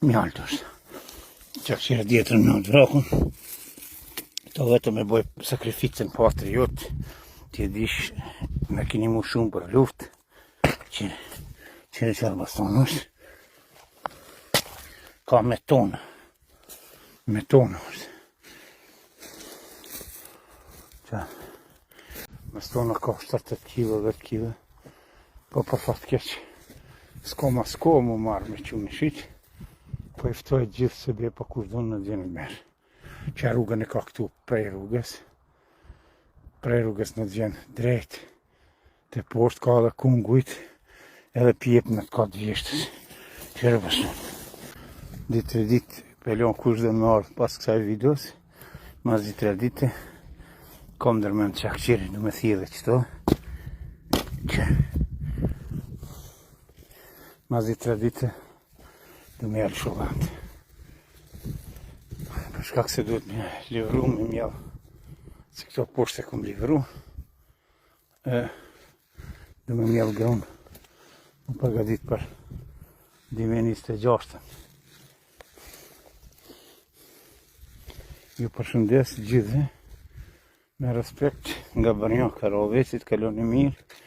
mjalt është. Qakqira djetër në vrakun. To vetëm e boj sakrificën patriot. Ti e dish, me kini mu shumë për luft. Qire qarë baston është. Ka me tonë. Me tonë është. Qa. Bastona ka 70 kg, 10 kg. Po për fat keq. S'ko mu marrë me qunë shqyq. Po i ftoj gjithë se be pa kush donë në djenë merë. Që rrugën e ka këtu prej rrugës. Prej rrugës në djenë drejt. Të poshtë ka dhe kungujt. Edhe pjep në të ka të vjeshtës. Qërë baston. Ditë ditë pelon kush dhe më ardhë pas kësaj videos. Mas ditë ditë. Kom dërmen të qakqiri, du me thirë dhe qëto. Mas ditë ditë. Du me jelë sholat. Për shkak se duhet me livru me mjell. Se këto poshtë e kom livru. Du me mjell gronë. Më përgadit për 2026. Ju përshëndes gjithë. Me respekt nga Bërnjo Karovecit, kaloni mirë.